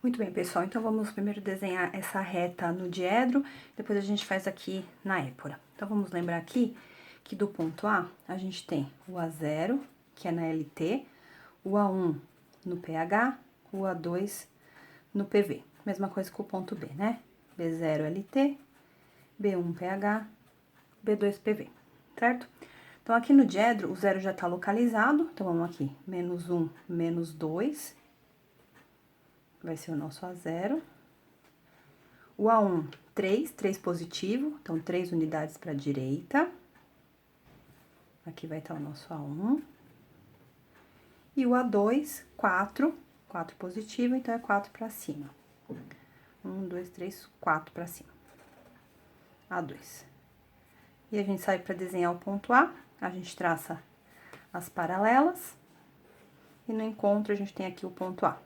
Muito bem, pessoal, então vamos primeiro desenhar essa reta no diedro, depois a gente faz aqui na épora. Então, vamos lembrar aqui que do ponto A, a gente tem o A0, que é na LT, o A1 no PH, o A2 no PV. Mesma coisa com o ponto B, né? B0 LT, B1 PH, B2 PV, certo? Então, aqui no diedro, o zero já tá localizado, então vamos aqui, menos 1, menos 2, vai ser o nosso A0. O A1, 3 positivo, então 3 unidades para a direita. Aqui vai estar o nosso A1. E o A2, 4 positivo, então é 4 para cima. 1, 2, 3, 4 para cima. A2. E a gente sai para desenhar o ponto A, a gente traça as paralelas. E no encontro, a gente tem aqui o ponto A.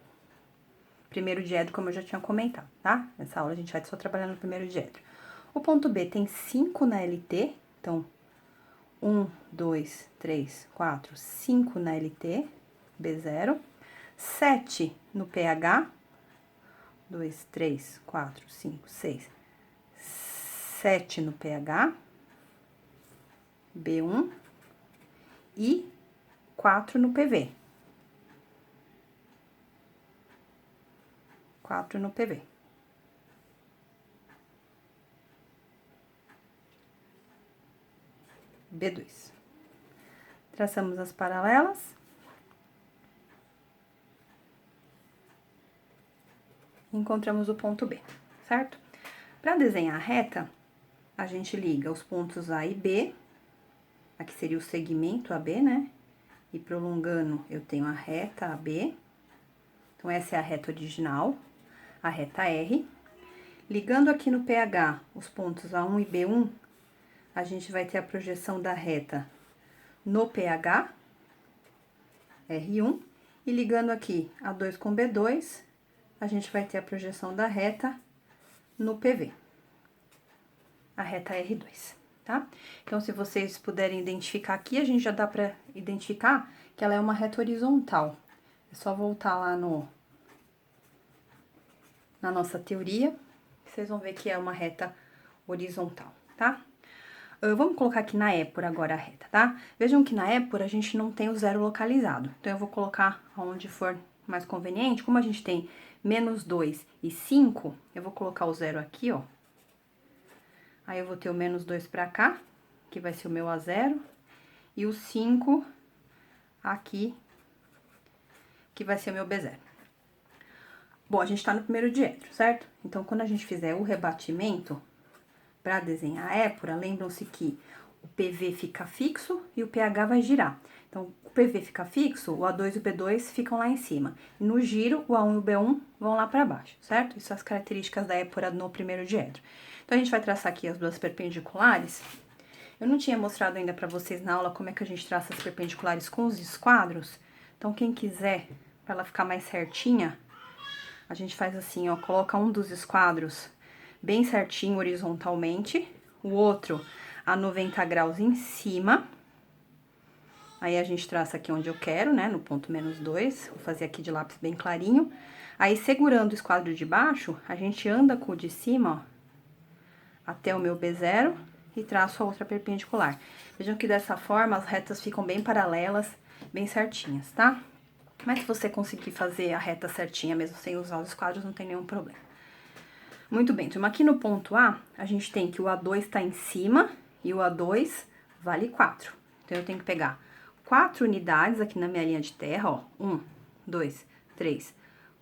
Primeiro diedro, como eu já tinha comentado, tá? Nessa aula a gente vai só trabalhando no primeiro diedro. O ponto B tem 5 na LT, então, 1, 2, 3, 4, 5 na LT, B0. 7 no PH, 2, 3, 4, 5, 6. 7 no PH, B1. E 4 no PV. 4 no PV. B2. Traçamos as paralelas. Encontramos o ponto B, certo? Para desenhar a reta, a gente liga os pontos A e B. Aqui seria o segmento AB, né? E prolongando, eu tenho a reta AB. Então, essa é a reta original, a reta R. Ligando aqui no PH os pontos A1 e B1, a gente vai ter a projeção da reta no PH, R1. E ligando aqui A2 com B2, a gente vai ter a projeção da reta no PV, a reta R2, tá? Então, se vocês puderem identificar aqui, a gente já dá pra identificar que ela é uma reta horizontal. É só voltar lá na nossa teoria, vocês vão ver que é uma reta horizontal, tá? Vamos colocar aqui na épora agora a reta, tá? Vejam que na épora a gente não tem o zero localizado, então eu vou colocar onde for mais conveniente. Como a gente tem menos 2 e 5, eu vou colocar o zero aqui, ó. Aí, eu vou ter o menos 2 pra cá, que vai ser o meu A0, e o 5 aqui, que vai ser o meu B0. Bom, a gente tá no primeiro diedro, certo? Então, quando a gente fizer o rebatimento para desenhar a épora, lembram-se que o PV fica fixo e o PH vai girar. Então, o PV fica fixo, o A2 e o B2 ficam lá em cima. E no giro, o A1 e o B1 vão lá para baixo, certo? Isso são as características da épora no primeiro diedro. Então, a gente vai traçar aqui as duas perpendiculares. Eu não tinha mostrado ainda para vocês na aula como é que a gente traça as perpendiculares com os esquadros. Então, quem quiser, para ela ficar mais certinha, a gente faz assim, ó, coloca um dos esquadros bem certinho horizontalmente, o outro a 90 graus em cima. Aí, a gente traça aqui onde eu quero, né, no ponto menos 2, vou fazer aqui de lápis bem clarinho. Aí, segurando o esquadro de baixo, a gente anda com o de cima, ó, até o meu B0 e traço a outra perpendicular. Vejam que dessa forma as retas ficam bem paralelas, bem certinhas, tá? Mas se você conseguir fazer a reta certinha, mesmo sem usar os esquadros, não tem nenhum problema. Muito bem, turma, aqui no ponto A, a gente tem que o A2 tá em cima e o A2 vale 4. Então, eu tenho que pegar 4 unidades aqui na minha linha de terra, ó. 1, 2, 3,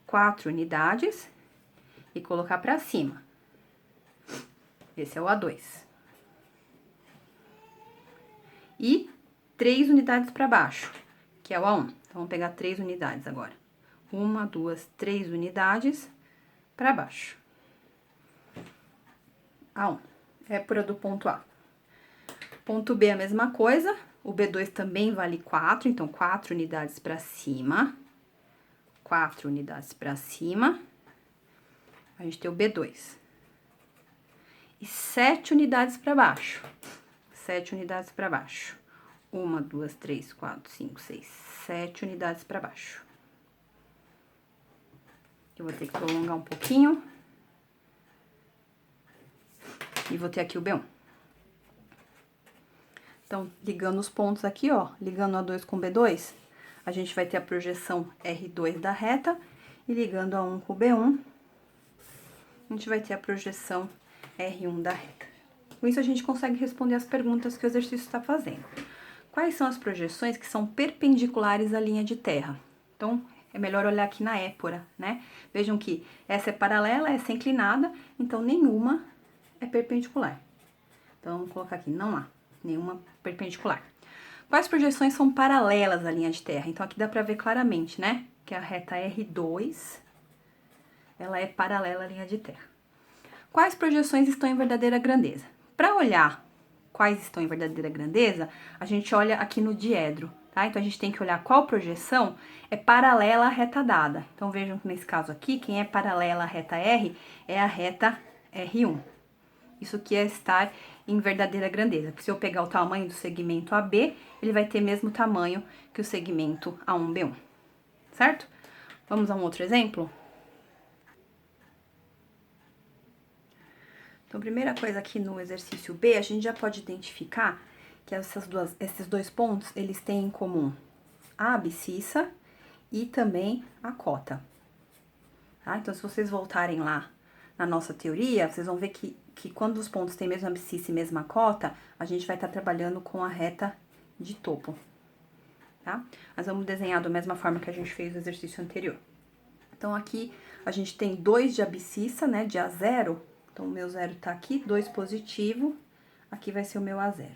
4 unidades e colocar pra cima. Esse é o A2. E 3 unidades para baixo, que é o A1. Então, vamos pegar 3 unidades agora. 1, 2, 3 unidades para baixo. A1, épora do ponto A. Ponto B, a mesma coisa. O B2 também vale 4, então 4 unidades para cima. 4 unidades para cima. A gente tem o B2. E 7 unidades para baixo. 7 unidades para baixo. 1, 2, 3, 4, 5, 6, 7 unidades para baixo. Eu vou ter que prolongar um pouquinho. E vou ter aqui o B1. Então, ligando os pontos aqui, ó, ligando A2 com B2, a gente vai ter a projeção R2 da reta, e ligando A1 com B1, a gente vai ter a projeção R1 da reta. Com isso, a gente consegue responder as perguntas que o exercício está fazendo. Quais são as projeções que são perpendiculares à linha de terra? Então, é melhor olhar aqui na épora, né? Vejam que essa é paralela, essa é inclinada, então nenhuma é perpendicular. Então, vamos colocar aqui, não há nenhuma perpendicular. Quais projeções são paralelas à linha de terra? Então, aqui dá pra ver claramente, né? Que a reta R2, ela é paralela à linha de terra. Quais projeções estão em verdadeira grandeza? Para olhar quais estão em verdadeira grandeza, a gente olha aqui no diedro, tá? Então, a gente tem que olhar qual projeção é paralela à reta dada. Então, vejam que nesse caso aqui, quem é paralela à reta R é a reta R1. Isso que é estar em verdadeira grandeza. Porque se eu pegar o tamanho do segmento AB, ele vai ter mesmo tamanho que o segmento A1B1, certo? Vamos a um outro exemplo? Então, primeira coisa aqui no exercício B, a gente já pode identificar que esses dois pontos, eles têm em comum a abscissa e também a cota. Tá? Então, se vocês voltarem lá na nossa teoria, vocês vão ver que quando os pontos têm mesma abscissa e mesma cota, a gente vai estar trabalhando com a reta de topo, tá? Mas vamos desenhar da mesma forma que a gente fez no exercício anterior. Então, aqui a gente tem 2 de abscissa, né, de A0. Então, o meu 0 tá aqui, 2 positivo, aqui vai ser o meu A0.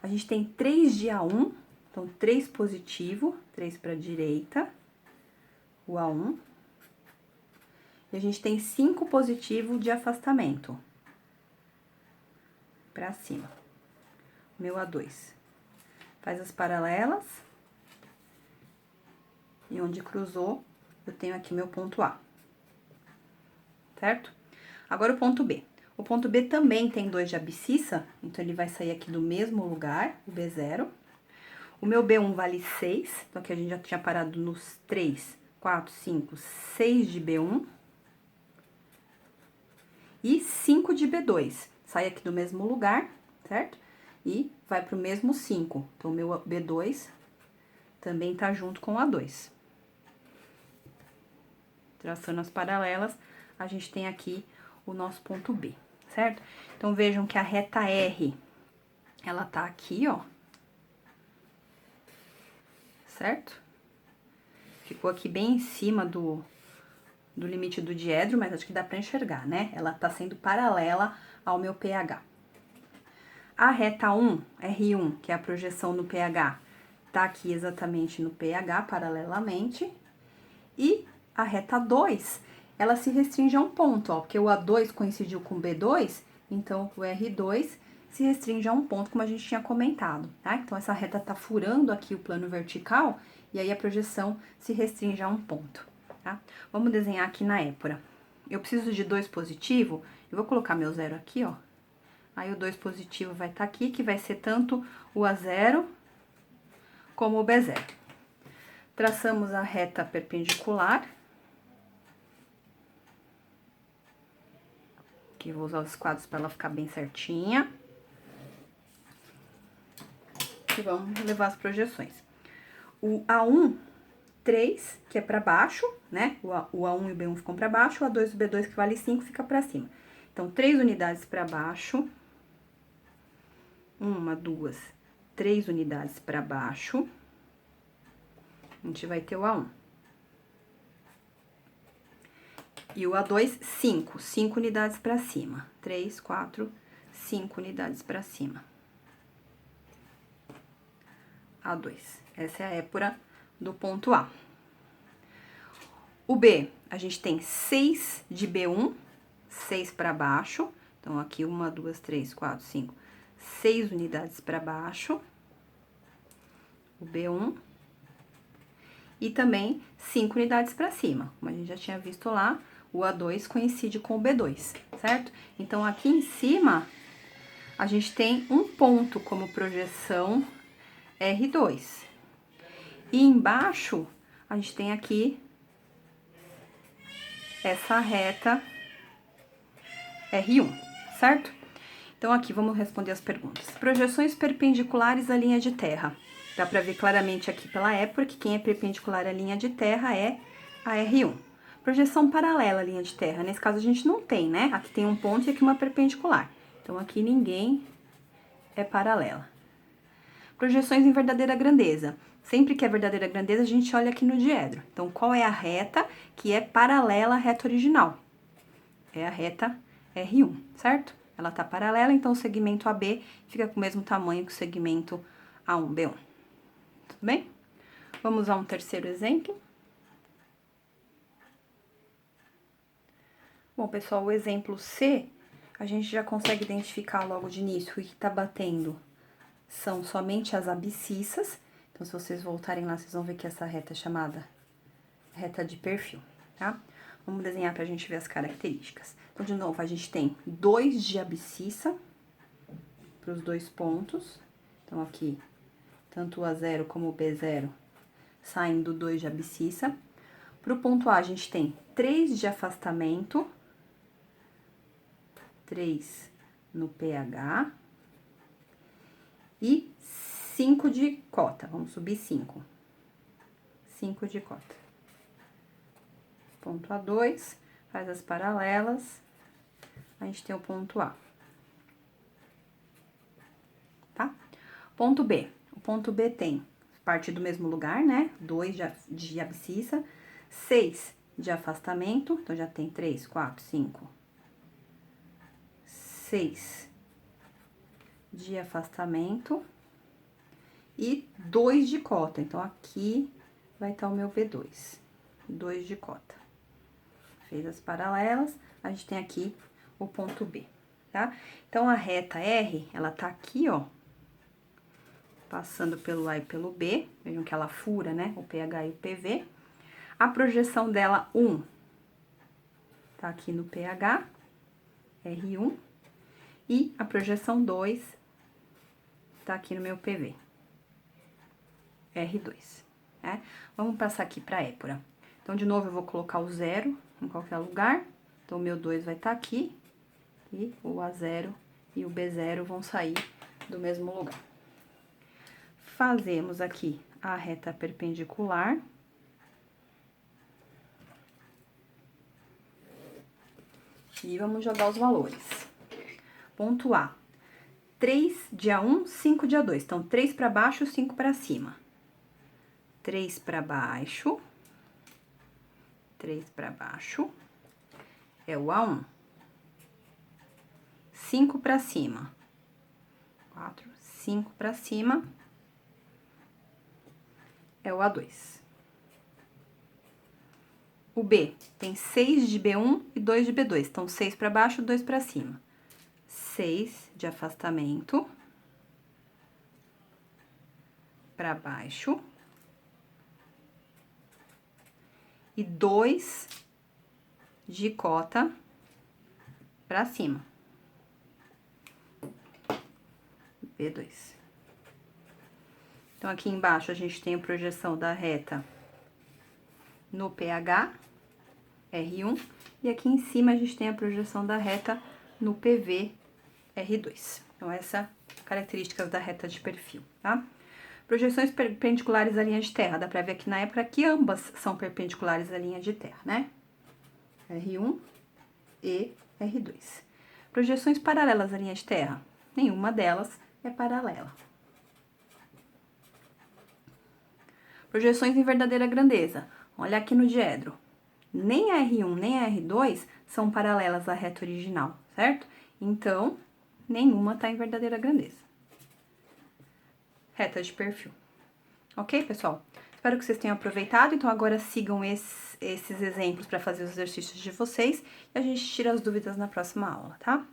A gente tem 3 de A1, então 3 positivo, 3 para a direita, o A1. E a gente tem 5 positivo de afastamento para cima, meu A2. Faz as paralelas, e onde cruzou, eu tenho aqui meu ponto A, certo? Agora o ponto B. O ponto B também tem 2 de abscissa, então ele vai sair aqui do mesmo lugar, o B0. O meu B1 vale 6, então aqui a gente já tinha parado nos 3, 4, 5, 6 de B1. E 5 de B2, sai aqui do mesmo lugar, certo? E vai pro mesmo 5, então, o meu B2 também tá junto com o A2. Traçando as paralelas, a gente tem aqui o nosso ponto B, certo? Então, vejam que a reta R, ela tá aqui, ó. Certo? Ficou aqui bem em cima do limite do diedro, mas acho que dá pra enxergar, né? Ela tá sendo paralela ao meu pH. A reta 1, R1, que é a projeção no pH, tá aqui exatamente no pH, paralelamente. E a reta 2, ela se restringe a um ponto, ó, porque o A2 coincidiu com o B2, então o R2 se restringe a um ponto, como a gente tinha comentado, tá? Então, essa reta tá furando aqui o plano vertical, e aí a projeção se restringe a um ponto, tá? Vamos desenhar aqui na épora. Eu preciso de 2 positivo, eu vou colocar meu 0 aqui, ó. Aí, o 2 positivo vai estar aqui, que vai ser tanto o A0 como o B0. Traçamos a reta perpendicular. Aqui, vou usar os quadros para ela ficar bem certinha. E vamos levar as projeções. O A1, 3, que é para baixo, né? O A1 e o B1 ficam para baixo, o A2 e o B2, que vale 5, fica para cima. Então, 3 unidades para baixo. 1, 2, 3 unidades para baixo. A gente vai ter o A1. E o A2, 5. 5 unidades para cima. 3, 4, 5 unidades para cima. A2. Essa é a épora do ponto A. O B, a gente tem 6 de B1, 6 para baixo. Então, aqui, 1, 2, 3, 4, 5, 6 unidades para baixo. O B1. E também 5 unidades para cima. Como a gente já tinha visto lá, o A2 coincide com o B2, certo? Então, aqui em cima, a gente tem um ponto como projeção R2. E embaixo, a gente tem aqui essa reta R1, certo? Então, aqui, vamos responder as perguntas. Projeções perpendiculares à linha de terra. Dá pra ver claramente aqui pela época que quem é perpendicular à linha de terra é a R1. Projeção paralela à linha de terra. Nesse caso, a gente não tem, né? Aqui tem um ponto e aqui uma perpendicular. Então, aqui ninguém é paralela. Projeções em verdadeira grandeza. Sempre que é verdadeira grandeza, a gente olha aqui no diedro. Então, qual é a reta que é paralela à reta original? É a reta R1, certo? Ela tá paralela, então o segmento AB fica com o mesmo tamanho que o segmento A1B1. Tudo bem? Vamos a um terceiro exemplo. Bom, pessoal, o exemplo C, a gente já consegue identificar logo de início o que tá batendo são somente as abscissas. Então, se vocês voltarem lá, vocês vão ver que essa reta é chamada reta de perfil, tá? Vamos desenhar pra gente ver as características. Então, de novo, a gente tem 2 de abscissa para os 2 pontos. Então, aqui, tanto o A0 como o B0 saem do 2 de abscissa. Para o ponto A, a gente tem 3 de afastamento, 3 no PH e 5 de cota. Vamos subir 5. 5 de cota. Ponto A2, faz as paralelas, a gente tem o ponto A. Tá? Ponto B. O ponto B tem parte do mesmo lugar, né? 2 de abscissa, 6 de afastamento, então já tem 3, 4, 5, 6 de afastamento e 2 de cota. Então, aqui vai estar o meu B2, 2 de cota. Fez as paralelas, a gente tem aqui o ponto B, tá? Então, a reta R, ela tá aqui, ó, passando pelo A e pelo B, vejam que ela fura, né, o PH e o PV. A projeção dela, 1, tá aqui no PH, R1, e a projeção 2 tá aqui no meu PV, R2, né? Vamos passar aqui pra épora. Então, de novo, eu vou colocar o 0 em qualquer lugar. Então, o meu 2 vai estar aqui, e o A0 e o B0 vão sair do mesmo lugar. Fazemos aqui a reta perpendicular. E vamos jogar os valores. Ponto A, 3 de A1, 5 de A2. Então, 3 para baixo, 5 para cima. 3 para baixo, 3 para baixo, é o A1. 5 para cima, 4, 5 para cima, é o A2. O B tem 6 de B1 e 2 de B2, então 6 para baixo, 2 para cima. 6 de afastamento para baixo e 2 de cota para cima. B2. Então, aqui embaixo a gente tem a projeção da reta no PH, R1, e aqui em cima a gente tem a projeção da reta no PV, R2. Então, essa características da reta de perfil, tá? Projeções perpendiculares à linha de terra, dá pra ver aqui na época que ambas são perpendiculares à linha de terra, né? R1 e R2. Projeções paralelas à linha de terra, nenhuma delas é paralela. Projeções em verdadeira grandeza, olha aqui no diedro. Nem a R1 nem a R2 são paralelas à reta original, certo? Então, nenhuma tá em verdadeira grandeza. Reta de perfil. Ok, pessoal? Espero que vocês tenham aproveitado. Então, agora sigam esses exemplos para fazer os exercícios de vocês. E a gente tira as dúvidas na próxima aula, tá?